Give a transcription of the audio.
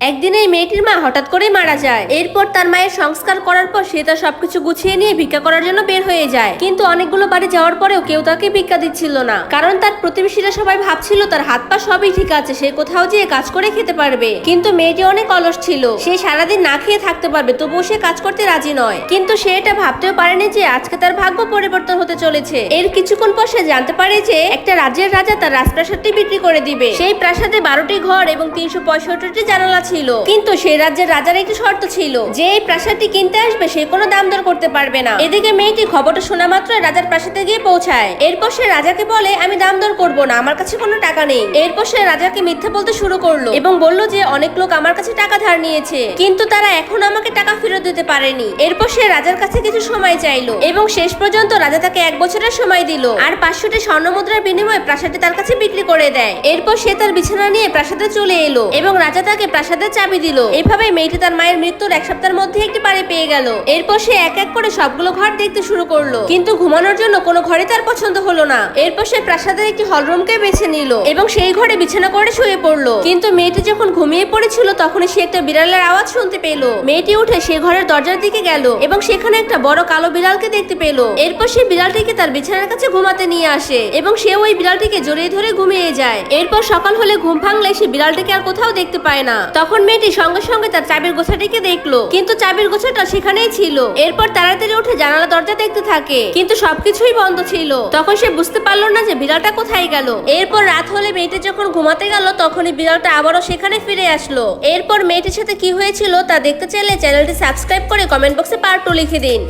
একদিন এই মেয়েটির মা হঠাৎ করেই মারা যায়। এরপর তার মায়ের সংস্কার করার পর সে তার সবকিছু গুছিয়ে নিয়ে ভিক্ষা করার জন্য বের হয়ে যায়। কিন্তু অনেকগুলো বাড়ি যাওয়ার পরেও কেউ তাকে ভিক্ষা দিচ্ছিল না, কারণ তার প্রতিবেশীরা সবাই ভাবছিল তার হাত পা সবই ঠিক আছে, সে কোথাও যেয়ে কাজ করে খেতে পারবে। কিন্তু মেয়েটি অনেক অলস ছিল, সে সারাদিন না খেয়ে থাকতে পারবে, তবুও সে কাজ করতে রাজি নয়। কিন্তু সে এটা ভাবতেও পারেনি যে আজকে তার ভাগ্য পরিবর্তন হতে চলেছে। এর কিছুক্ষণ পর সে জানতে পারে যে একটা রাজ্যের রাজা তার রাজপ্রাসাদটি বিক্রি করে দিবে। সেই প্রাসাদে 12টি ঘর এবং 365টি জানালা ছিল। কিন্তু সেই রাজ্যের রাজার একটি শর্ত ছিল যে এই প্রাসাদটি কিনতে আসবে সে কোনো দাম দর করতে পারবে না। এদিকে মেয়েটি খবরটা শোনা মাত্র রাজার প্রাসাদে গিয়ে পৌঁছায়। এরপর সে রাজাকে বলে, আমি দাম দর করবো না, আমার কাছে কোনো টাকা নেই। এরপর সে রাজাকে মিথ্যা বলতে শুরু করলো এবং বলল যে অনেক লোক আমার কাছে টাকা ধার নিয়েছে, কিন্তু তারা এখন আমাকে টাকা ফেরত দিতে পারেনি। এরপর সে রাজার কাছে কিছু সময় চাইলো এবং শেষ পর্যন্ত রাজা তাকে 1 বছরের সময় দিল আর 500টি স্বর্ণ মুদ্রার বিনিময়ে প্রাসাদটি তার কাছে বিক্রি করে দেয়। এরপর সে তার বিছানা নিয়ে প্রাসাদে চলে এলো এবং রাজা তাকে প্রাসাদের চাবি দিল। এভাবে মেয়েটি তার মায়ের মৃত্যুর 1 সপ্তাহের মধ্যে একটি বাড়ি পেয়ে গেল। এরপর সে এক এক করে সবগুলো ঘর দেখতে শুরু করলো, কিন্তু ঘুমানোর জন্য কোনো ঘরে তার পছন্দ হলো না। এরপর সে প্রাসাদের একটি হলরুমকে বেছে নিল এবং সেই ঘরে বিছানা করে শুয়ে পড়লো। কিন্তু মেয়েটি যখন ঘুমিয়ে পড়েছিল তখনই সে একটা বিড়ালের আওয়াজ শুনতে পেল। মেয়েটি উঠে সে ঘরের দরজার দিকে গেল এবং সেখানে একটা বড় কালো বিড়ালকে দেখতে পেল। এরপর সে বিড়ালটিকে তার বিছানার কাছে ঘুমাতে নিয়ে আসে এবং সে ওই বিড়ালটিকে জড়িয়ে ধরে ঘুমিয়ে যায়। এরপর সকাল হলে ঘুম ভাঙলে সে বিড়ালটিকে আর কোথাও দেখতে পায় না। তখন মেয়েটি সঙ্গে সঙ্গে তার চাবির গোছাটিকে দেখলো, কিন্তু চাবির গোছাটা সেখানেই ছিল। এরপর তাড়াতাড়ি উঠে জানালা দরজা দেখতে থাকে, কিন্তু সবকিছুই বন্ধ ছিল। তখন সে বুঝতে পারলো না যে বিড়ালটা কোথায় গেল। এরপর রাত হলে মেয়েটি যখন ঘুমাতে গেল তখনই বিড়ালটা আবারও সেখানে ফিরে আসলো। এরপর মেয়েটির সাথে কি হয়েছিল তা দেখতে চাইলে চ্যানেলটি সাবস্ক্রাইব করে কমেন্ট বক্সে পার্ট 2 লিখে দিন।